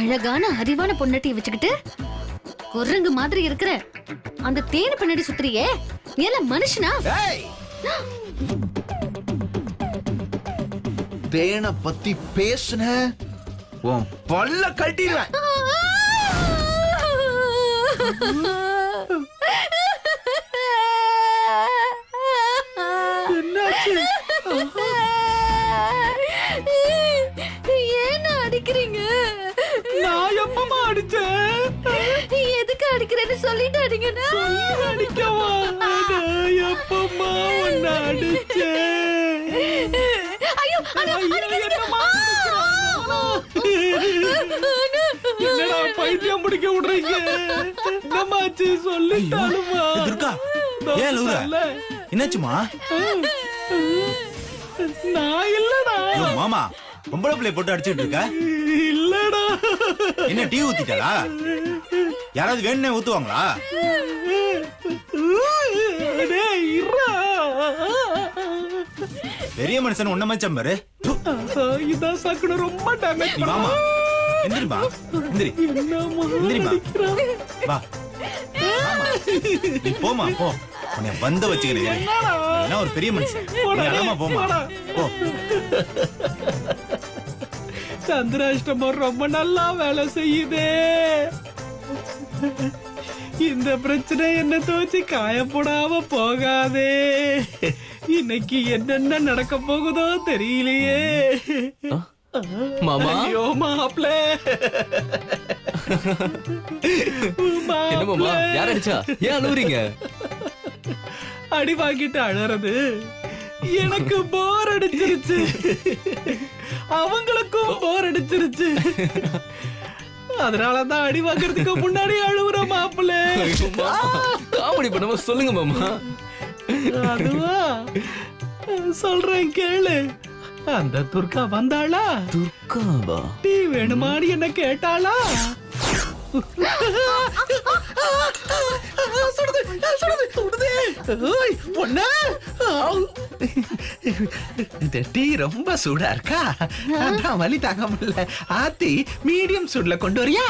அழகான அறிவான பொண்ணட்டி வச்சுக்கிட்டு குரங்கு மாதிரி இருக்கிற அந்த தேனு பின்னாடி சுத்துறியே ஏல மனுஷனா? தேனை பத்தி பேசுன உன் பல்ல கட்டிடுவேன். ஏன் அடிக்கிறீங்க? நான் எப்பமா அடிச்சேன்? எதுக்கு அடிக்கிறேன்னு சொல்லிட்டு அடிங்கண்ணா. அடிக்கவா? எப்பமா உன்னை அடிச்சேன்? ஐயோ என்னடா பைத்தியம் பிடிக்க விடுறீங்க? என்னமாச்சு சொல்லிட்டாலுமா? துர்கா ஏன் லூரா? என்னாச்சுமா? நான் இல்லடா. மாமா பொம்பளை பிள்ளை போட்டு அடிச்சுட்டு இருக்க? இல்லடா. என்ன டீ ஊத்திட்டாளா? யாராவது வேணும்னே ஊத்துவாங்களா? பெரிய மனுஷன் உன்ன மச்சான் பாரு. இதான் சாக்குன ரொம்ப டேமேஜ். மாமா எந்திரிமா, எந்திரி எந்திரிமா, வா நீ போமா போ. உன்னை வந்த வச்சுக்கிறேன். என்ன ஒரு பெரிய மனுஷன். நீ போமா போ. சந்திராஷ்டமம் ரொம்ப நல்லா வேலை செய்யுதே. இந்த பிரச்சனை என்ன தோச்சு காயப்படாம போகாதே. இன்னைக்கு என்னென்ன நடக்க போகுதோ தெரியலையே. மாமா ஐயோ மாப்ள. என்ன மாமா யார் அடிச்சா? ஏன் அழுவுறீங்க? அடி வாங்கிட்டு அழறது எனக்கு போர் அடிச்சிருச்சு. அவங்களுக்கும் போர் அடிச்சிருச்சு. அதனாலதான் அடி வாங்குறதுக்கு முன்னாடி அழுவுற மாப்பிள்ள. காமெடி பண்ணாம சொல்லுங்க மாமா. அதுவா சொல்றேன் கேளு. அந்த துர்கா வந்தாளா? துர்காவா? டீ வேணுமாடி என்ன கேட்டாளா? டீ ரொம்ப சூடா இருக்கா? அதான் வலி தாங்க முடியல. ஆத்தி மீடியம் சூட்ல கொண்டு வரியா?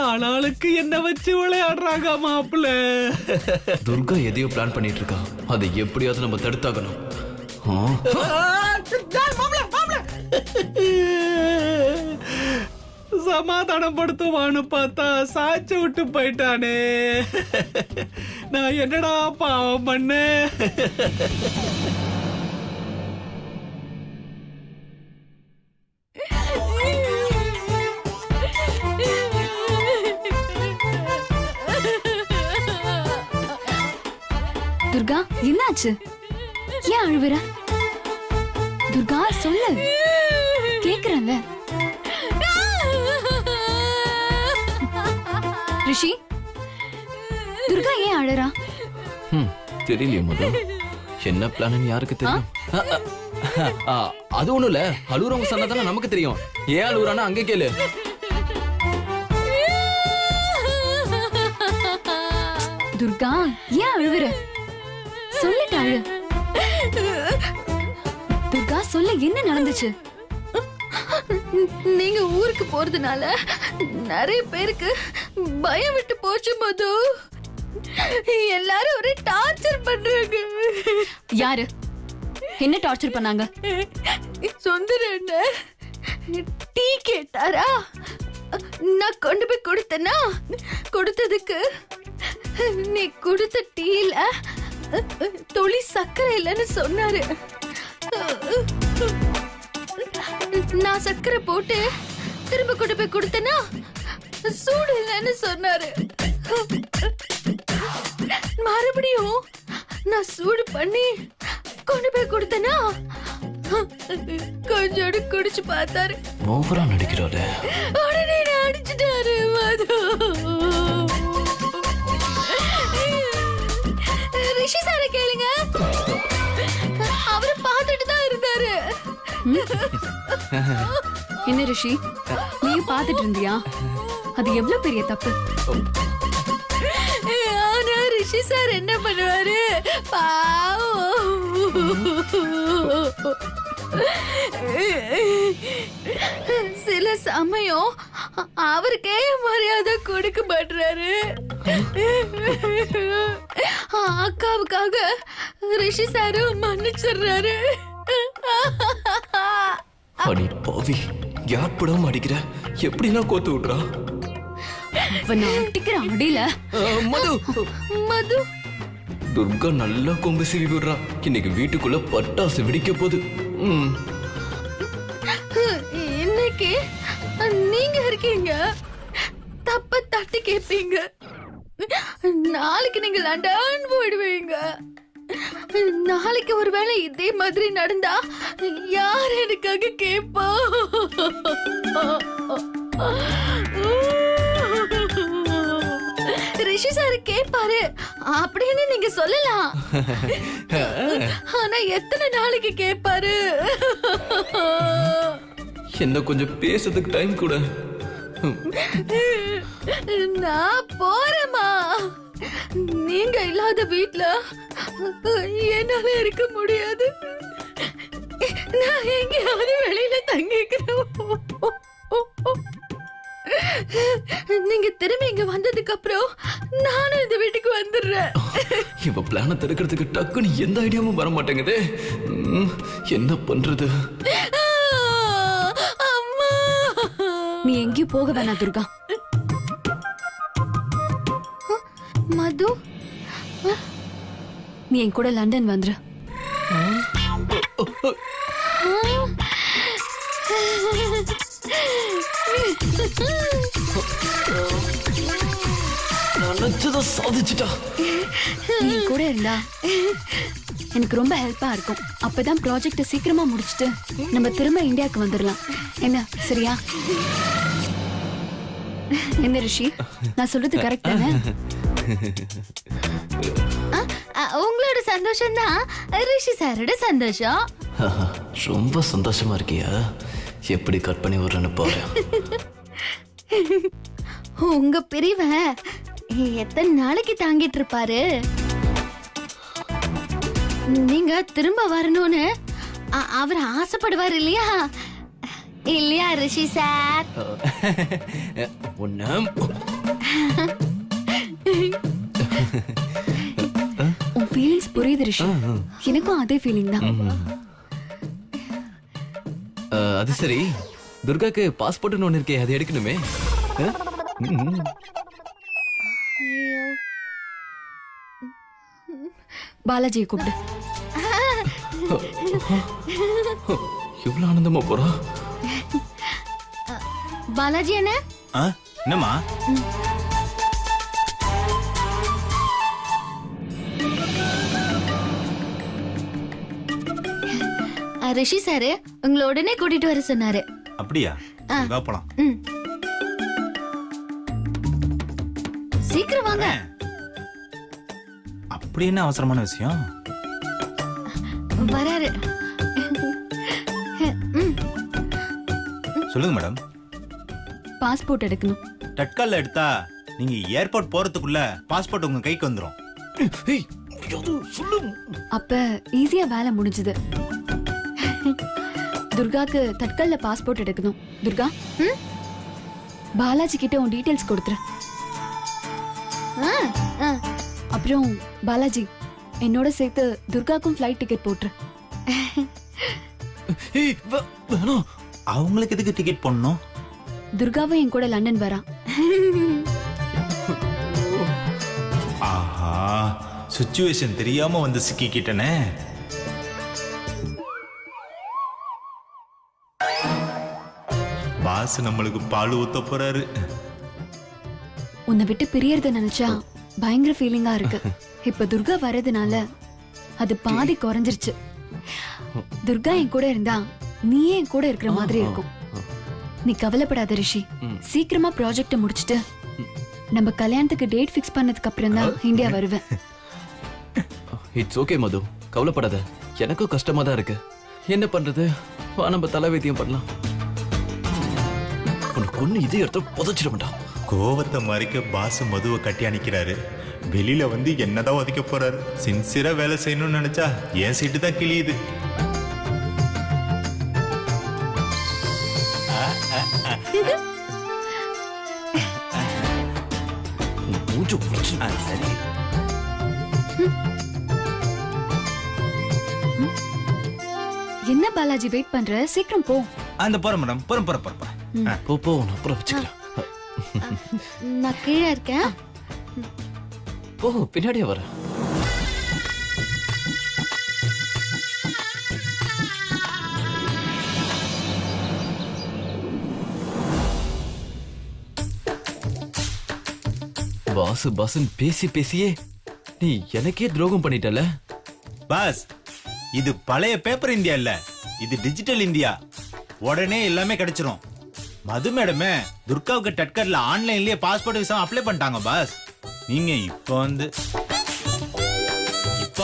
ஆளாளுக்கு என்ன வச்சு விளையாடுறாங்க மாப்பிள்ள. துர்கா எதையோ பிளான் பண்ணிட்டு இருக்கா. அதை எப்படியாவது நம்ம தடுத்தாகணும். சமாதானப்படுத்துவான்னு பார்த்தா சாட்சி விட்டு போயிட்டானே. நான் என்னடா பாவம் பண்ண? துர்கா என்னாச்சு? ஏன் அழுவுற? துர்கா சொல்லு, கேக்குறேன்ல. ரிஷி, துர்கா ஏன் அழறா? தெரியலையே முதல். என்ன பிளான் யாருக்கு தெரியும்? அது ஒண்ணும் இல்ல. அழுவுறவங்க சொன்னதானே நமக்கு தெரியும். ஏன் அழுவுறானா அங்க கேளு. துர்கா ஏன் அழுவுற? சொல்லிட்டு அழு. துர்கா சொல்ல என்ன நடந்துச்சு? நீங்க ஊருக்கு போறதுனால நிறைய பேருக்கு பயம் விட்டு போச்சு மது. எல்லாரும் ஒரே டார்ச்சர் பண்றாங்க. யாரு என்ன டார்ச்சர் பண்ணாங்க? சுந்தர டீ கேட்டாரா? நான் கொண்டு போய் கொடுத்தனா? கொடுத்ததுக்கு நீ கொடுத்த டீல துளி சர்க்கரை இல்லைன்னு சொன்னாரு. நான் சர்க்கரை போட்டு திரும்ப கொண்டு போய் கொடுத்தனா சூடு இல்லைன்னு சொன்னாரு. மறுபடியும் நான் சூடு பண்ணி கொண்டு போய் கொடுத்தனா கொஞ்சோடு குடிச்சு பார்த்தாரு. ஓவரா நடிக்கிறாரு. உடனே அடிச்சுட்டாரு. ரிஷி சார கேளுங்க, அவரு பார்த்துட்டு தான் இருந்தாரு. என்ன ரிஷி, நீ பார்த்துட்டு இருந்தியா? அது எவ்வளவு பெரிய தப்பு. ஆனா ரிஷி ரிஷி சார் என்ன பண்ணுவாரு சில சமயம் அவருக்கே மரியாதை கொடுக்க மாட்டாரு. அக்காவுக்காக ரிஷி சாரு மன்னிச்சிடுறாரு. அடி பாவி, யார் படம் அடிக்கிற? எப்படிலாம் கோத்து விட்றா? அடிக்கிற அடியில மது மது துர்கா நல்லா கொம்பு சீவி விடுறா. இன்னைக்கு வீட்டுக்குள்ள பட்டாசு வெடிக்க போகுது. இன்னைக்கு நீங்க இருக்கீங்க, தப்ப தட்டி கேப்பீங்க. நாளைக்கு நீங்க லண்டன் போயிடுவீங்க. நாளைக்கு ஒருவேளை இதே மாதிரி நடந்தா யார் எனக்காக கேப்பா? ரிஷி சார் கேட்பாரு அப்படின்னு நீங்க சொல்லலாம். ஆனா எத்தனை நாளைக்கு கேட்பாரு? என்ன கொஞ்சம் பேசுறதுக்கு டைம் கூட. நான் போறேமா. நீங்க இல்லாத வீட்ல என்னால இருக்க முடியாது. நான் எங்கேயாவது வெளியில தங்கிக்கிறேன். நீங்க திரும்பி இங்க வந்ததுக்கு அப்புறம் நானும் இந்த வீட்டுக்கு வந்துடுறேன். இவ பிளான தடுக்கிறதுக்கு டக்குன்னு எந்த ஐடியாவும் வர மாட்டேங்குது. என்ன பண்றது? அம்மா, நீ எங்கேயும் போக வேணாம் துர்கா. மது, நீ என் கூட லண்டன் வந்துரு. சாதிச்சுட்டா. நீ கூட இருந்தா எனக்கு ரொம்ப ஹெல்ப்பா இருக்கும். அப்பதான் ப்ராஜெக்ட் சீக்கிரமா முடிச்சிட்டு நம்ம திரும்ப இந்தியாவுக்கு வந்துடலாம். என்ன சரியா? என்ன ரிஷி, நான் சொல்றது கரெக்ட் தானே? உங்களோட சந்தோஷம் தான் ரிஷி சாரோட சந்தோஷம். ரொம்ப சந்தோஷமா இருக்கியா? எப்படி கட் பண்ணி விடுறேன்னு பாரு. உங்க பிரிவை எத்தனை நாளைக்கு தாங்கிட்டு இருப்பாரு? நீங்க திரும்ப வரணும்னு அவர் ஆசைப்படுவார் இல்லையா? இல்லையா ரிஷி சார்? உன் ஃபீலிங்ஸ் புரியுது ரிஷி. எனக்கும் அதே ஃபீலிங் தான். அது சரி, துர்காக்கு பாஸ்போர்ட்னு ஒண்ணு இருக்கே, அது எடுக்கணுமே. பாலாஜியை கூப்பிடு. இவ்வளவு ஆனந்தமா போறா. பாலாஜி என்ன? என்னம்மா? ரிஷி சாரு உங்களை உடனே கூட்டிட்டு வர சொன்னாரு. அப்படியா? வா போலாம். சீக்கிரம் வாங்க. அப்படி என்ன அவசரமான விஷயம்? வராரு. சொல்லுங்க மேடம். பாஸ்போர்ட் எடுக்கணும். தட்கால்ல எடுத்தா நீங்க ஏர்போர்ட் போறதுக்குள்ள பாஸ்போர்ட் உங்க கைக்கு வந்துரும். அப்ப ஈஸியா வேலை முடிஞ்சது. துர்காக்கு தட்கல்ல பாஸ்போர்ட் எடுக்கணும். துர்கா, பாலாஜி கிட்ட உன் டீடைல்ஸ் கொடுத்துரு. அப்புறம் பாலாஜி, என்னோட சேர்த்து துர்காக்கும் ஃப்ளைட் டிக்கெட் போட்டுரு. அவங்களுக்கு எதுக்கு டிக்கெட் போடணும்? துர்காவும் என் கூட லண்டன் வரா. ஆஹா, சிச்சுவேஷன் தெரியாம வந்து சிக்கிக்கிட்டனே. பாஸ் நம்மளுக்கு பால் ஊத்த போறாரு. உன்னை விட்டு பிரியறத நினைச்சா பயங்கர ஃபீலிங்கா இருக்கு. இப்ப துர்கா வரதுனால அது பாதி குறைஞ்சிருச்சு. துர்கா என் கூட இருந்தா நீயே என் கூட இருக்கிற மாதிரி இருக்கும். நீ கவலைப்படாத ரிஷி. சீக்கிரமா ப்ராஜெக்ட முடிச்சிட்டு நம்ம கல்யாணத்துக்கு டேட் ஃபிக்ஸ் பண்ணதுக்கு அப்புறம் தான் இந்தியா வருவேன். இட்ஸ் ஓகே மது, கவலைப்படாத. எனக்கும் கஷ்டமா தான் இருக்கு. என்ன பண்றது? வா நம்ம தலைவைத்தியம் பண்ணலாம். உனக்கு ஒண்ணு இதே இடத்துல புதைச்சிட வேண்டாம். கோவத்தை மறைக்க பாஸ் மதுவை கட்டி அணைக்கிறாரு. வெளியில வந்து என்னதான் ஒதுக்க போறாரு. சின்சியரா வேலை செய்யணும்னு நினைச்சா என் சீட்டு தான் கிளியுது. மூச்சு புடிச்சு. சரி. என்ன பாலாஜி வெயிட் பண்ற? சீக்கிரம் போ. அந்த போறேன் மேடம், போறேன். போ நான் அப்புறம் வச்சுக்கிறேன். நான் கீழே இருக்கேன். போ பின்னாடியே வர. பாஸ் பேசியே நீ எனக்கே துரோகம் பண்ணிட்டல. பாஸ், இது பழைய பேப்பர் இந்தியா இல்ல, இது டிஜிட்டல் இந்தியா. உடனே எல்லாமே கிடைச்சிரும். மது மேடமே துர்காவுக்கு டட்கர்ல ஆன்லைன்லயே பாஸ்போர்ட் விசா அப்ளை பண்ணிட்டாங்க பாஸ். நீங்க இப்ப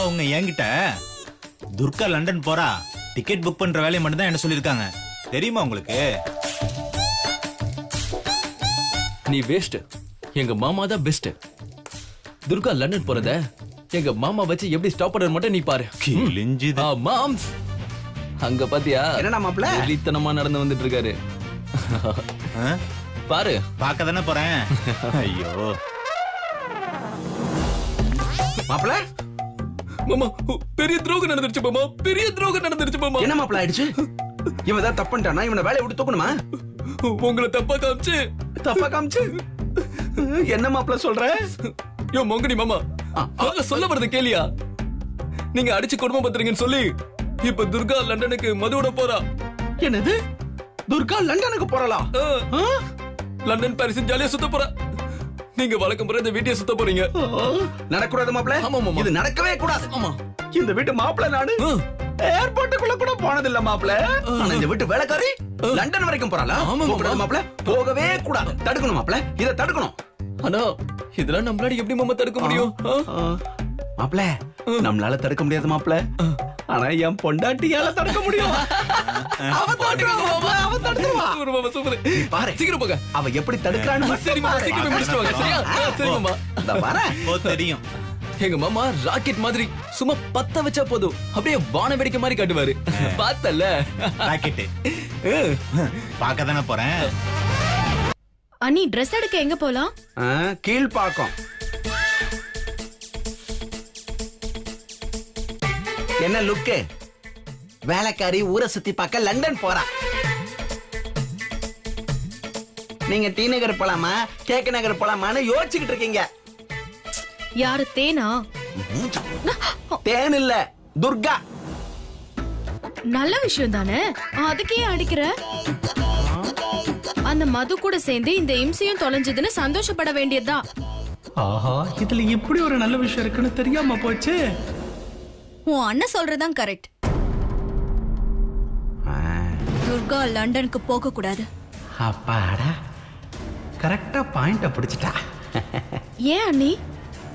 அவங்க என்கிட்ட துர்கா லண்டன் போறா, டிக்கெட் புக் பண்ற வேலையை மட்டும் தான் என்ன சொல்லிருக்காங்க. தெரியுமா உங்களுக்கு? நீ வேஸ்ட், எங்க மாமா தான் பெஸ்ட். துர்கா லண்டன் போறத எங்க மாமா வச்சு எப்படி ஸ்டாப் பண்ண மட்டும் நீ பாரு. கிழிஞ்சுது. மாம்ஸ் அங்க பாத்தியா என்னடா மாப்ள? வெளித்தனமா நடந்து வந்துட்டு இருக்காரு. பாரு. பார்க்க தானே போறேன். ஐயோ மாப்ள, மாமா பெரிய துரோகம் நடந்துருச்சு மாமா, பெரிய துரோகம் நடந்துருச்சு மாமா. என்ன மாப்ள ஆயிடுச்சு? இவன் தான் தப்பு பண்ணிட்டானா? இவனை வேலையை விட்டு தூக்கணுமா? உங்களை தப்பா காமிச்சு என்ன மாப்ள சொல்ற? யோ மொங்கடி மாமா, சொல்ல வரது கேளியா? நீங்க அடிச்சு குடும்பம் பத்துறீங்கன்னு சொல்லி இப்ப துர்கா லண்டனுக்கு மதுவோட போறா. என்னது? துர்கா லண்டனுக்கு போறலாம்? லண்டன் பாரிஸ் ஜாலியா சுத்த போறா. நீங்க வழக்கம் போற இந்த வீட்டையே சுத்த போறீங்க. நடக்கூடாது மாப்ள. ஆமா மாமா, இது நடக்கவே கூடாது. ஆமா, இந்த வீட்டு மாப்ள நானு ஏர்போர்ட்டுக்குள்ள கூட போனது இல்ல மாப்ள. ஆனா இந்த வீட்டு வேலைக்காரி லண்டன் வரைக்கும் போறாளா? போகக்கூடாது மாப்ள, போகவே கூடாது. தடுக்கணும் மாப்ள, இத தடுக்கணும். ஆனா இதெல்லாம் நம்மளால எப்படி மாமா தடுக்க முடியும்? மாப்ள, நம்மளால தடுக்க முடியாது மாப்ள. ஆனா என் பொண்டாட்டியால தடுக்க முடியும். அவ தடுத்துருவா. பாரு, சீக்கிரம் போங்க. அவ எப்படி தடுக்கறான்னு. சரி மாமா, சீக்கிரம் முடிச்சிட்டு வாங்க. சரியா? சரி மாமா. இந்த வரேன். தெரியும். எங்க மாமா ராக்கெட் மாதிரி சும்மா பத்த வச்சா போதும் அப்படியே வான வெடிக்க மாதிரி காட்டுவாரு. பார்த்தல ராக்கெட். பார்க்க தானே போறேன். அண்ணி ட்ரெஸ் எடுக்க எங்க போலாம்? கீழ் பாக்கம். என்ன லுக்கு? வேலைக்காரி ஊரை சுத்தி பார்க்க லண்டன் போறா. நீங்க டி நகர் போலாமா கேக்க நகர் போலாமான்னு யோசிச்சுக்கிட்டு இருக்கீங்க. யாரு தேனா? தேன் இல்ல, துர்கா. நல்ல விஷயம் தானே, அதுக்கே அடிக்கிற? அந்த மது கூட சேர்ந்து இந்த இம்சையும் தொலைஞ்சதுன்னு சந்தோஷப்பட வேண்டியதுதான். ஆஹா, இதுல எப்படி ஒரு நல்ல விஷயம் இருக்குன்னு தெரியாம போச்சு. உன் அண்ணன் சொல்றதான் கரெக்ட். துர்கா லண்டனுக்கு போக கூடாது. அப்பாடா, கரெக்டா பாயிண்ட பிடிச்சிட்டா. ஏன் அண்ணி?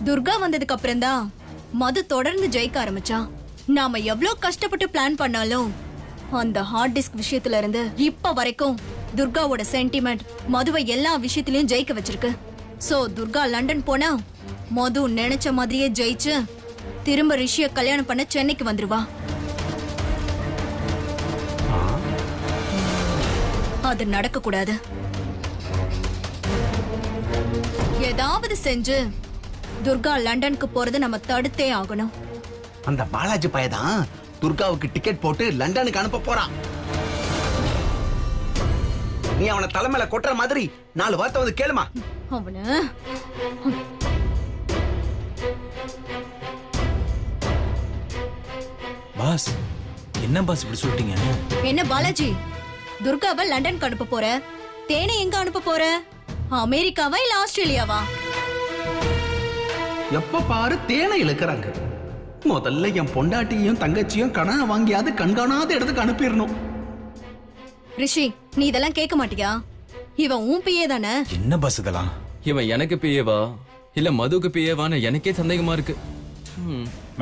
துர்கா வந்ததுக்கு அப்புறம் தான் மது தொடர்ந்து ஜெயிக்க ஆரம்பிச்சா. நாம எவ்வளவு கஷ்டப்பட்டு பிளான் பண்ணாலும் அந்த ஹார்ட் டிஸ்க் விஷயத்துல இருந்து இப்ப வரைக்கும் துர்காவோட சென்டிமெண்ட் மதுவை எல்லா விஷயத்திலயும் ஜெயிக்க வச்சிருக்கு. சோ துர்கா லண்டன் போனா மது நினைச்ச மாதிரியே ஜெயிச்சு திரும்ப ரிஷிய கல்யாணம் பண்ண சென்னைக்கு வந்துருவா. அது நடக்க கூடாது. ஏதாவது செஞ்சு துர்கா லண்டனுக்கு போறது நம்ம தடுத்தே ஆகணும். அந்த பாலாஜி பையதான் துர்காவுக்கு டிக்கெட் போட்டு லண்டனுக்கு அனுப்ப போறான். நீ அவனை தலைமையில கொட்டுற மாதிரி 4 வார்த்தை வந்து கேளுமா. அவன பாஸ், என்ன பாஸ் இப்படி சொல்லிட்டீங்க? என்ன பாலாஜி, துர்காவை லண்டனுக்கு அனுப்ப போற? தேனை எங்க அனுப்ப போற? அமெரிக்காவா இல்ல ஆஸ்திரேலியாவா? எப்ப பாரு தேனை இழுக்கிறாங்க. முதல்ல என் பொண்டாட்டியும் தங்கச்சியும் கணா வாங்கியாவது கண்காணாத இடத்துக்கு அனுப்பிடணும். ரிஷி, நீ இதெல்லாம் கேட்க மாட்டியா? இவன் உன் பியே தானே. என்ன பாஸ் இதெல்லாம்? இவன் எனக்கு பிஏவா இல்ல மதுக்கு பிஏவான்னு எனக்கே சந்தேகமா இருக்கு.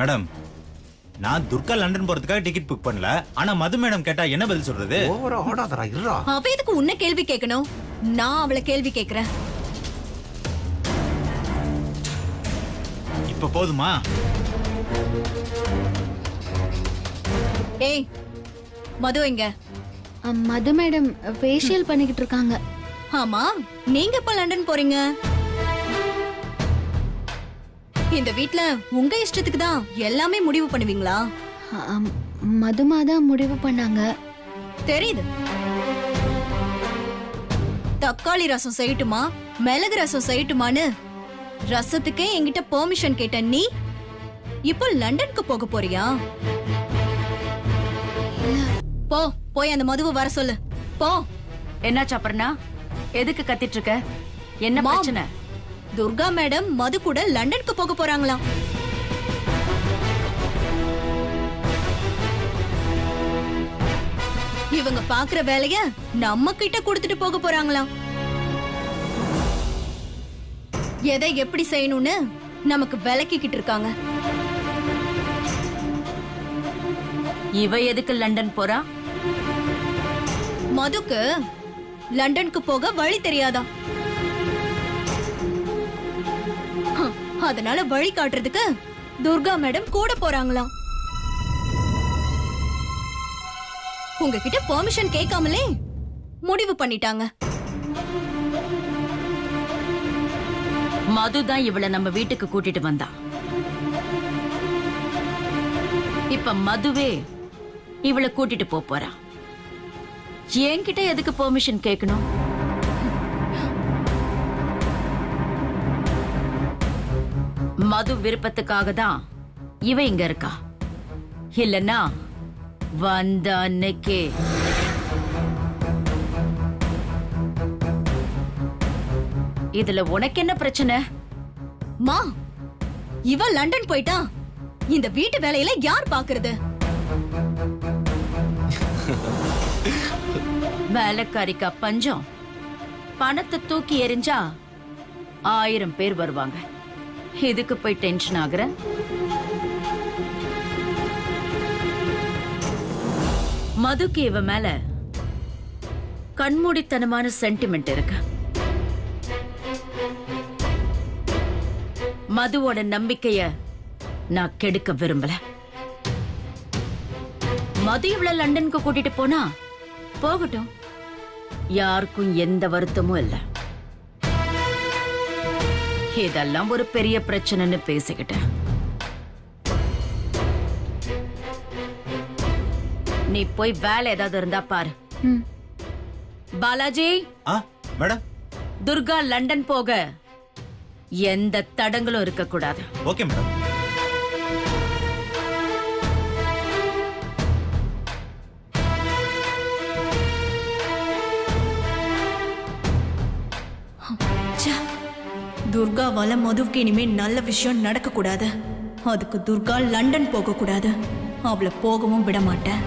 மேடம், நான் துர்கா லண்டன் போறதுக்காக டிக்கெட் புக் பண்ணல. ஆனா மது மேடம் கேட்டா என்ன பதில் சொல்றது? ஓவரா ஓடாதடா, இருடா. அவ எதுக்கு உன்னை கேள்வி கேட்கணும்? நான் அவளை கேள்வி கேட்கிறேன். இப்ப போதுமா? ஏய் மது எங்க? மது மேடம் ஃபேஷியல் பண்ணிக்கிட்டு இருக்காங்க. ஆமா, நீங்க எப்ப லண்டன் போறீங்க? இந்த வீட்ல உங்க இஷ்டத்துக்கு தான் எல்லாமே முடிவு பண்ணுவீங்களா? மதுமா தான் முடிவு பண்ணாங்க. தெரியுது. தக்காளி ரசம் செய்யட்டுமா மிளகு ரசம் செய்யட்டுமான்னு ரசத்துக்கே என்கிட்ட பெர்மிஷன் கேட்ட நீ இப்போ லண்டனுக்கு போக போறியா? போய் அந்த மதுவை வர சொல்லு. போ. என்னாச்சு அபர்ணா? எதுக்கு கத்திட்டு இருக்க? என்ன பிரச்சனை? துர்கா மேடம் மது கூட லண்டனுக்கு போக போறாங்களாம். இவங்க பாக்குற வேலைய நம்ம கிட்ட கொடுத்துட்டு போக போறாங்களாம். எதை எப்படி செய்யணும்னு நமக்கு விளக்கிக்கிட்டு இருக்காங்க. இவ எதுக்கு லண்டன் போறா? மதுக்கு லண்டனுக்கு போக வழி தெரியாதா? அதனால வழி காட்டுறதுக்கு துர்கா மேடம் கூட போறாங்களாம். உங்ககிட்ட பெர்மிஷன் கேட்காமலே முடிவு பண்ணிட்டாங்க. மது தான் இவளை நம்ம வீட்டுக்கு கூட்டிட்டு வந்தா. இப்ப மதுவே இவளை கூட்டிட்டு போறா. என்கிட்ட எதுக்கு பெர்மிஷன் கேட்கணும்? மது விருப்பத்துக்காக தான் இவ இங்க இருக்கா. இல்லன்னா வந்த அன்னைக்கே இதுல உனக்கு என்ன பிரச்சனை? மா, இவ லண்டன் போயிட்டா இந்த வீட்டு வேலையில யார் பாக்குறது? வேலைக்காரிக்கா பஞ்சம். பணத்தை தூக்கி எறிஞ்சா 1000 பேர் வருவாங்க. இதுக்கு போய் டென்ஷன் ஆகுற? மதுக்கு இவ மேல கண்மூடித்தனமான சென்டிமெண்ட் இருக்கு. மதுவோட நம்பிக்கைய நான் கெடுக்க விரும்பல. மது இவள லண்டனுக்கு கூட்டிட்டு போனா போகட்டும், யாருக்கும் எந்த வருத்தமும் இல்ல. இதெல்லாம் ஒரு பெரிய பிரச்சனைன்னு பேசிக்கிட்டேன். நீ போய் வேலை ஏதாவது இருந்தா பாரு. பாலாஜி, மேடம், துர்கா லண்டன் போக எந்த தடங்களும் இருக்க கூடாது. Okay madam. துர்காவால மதுவுக்கு இனிமே நல்ல விஷயம் நடக்க கூடாது. அதுக்கு துர்கா லண்டன் போக கூடாது. அவளை போகவும் விட மாட்டேன்.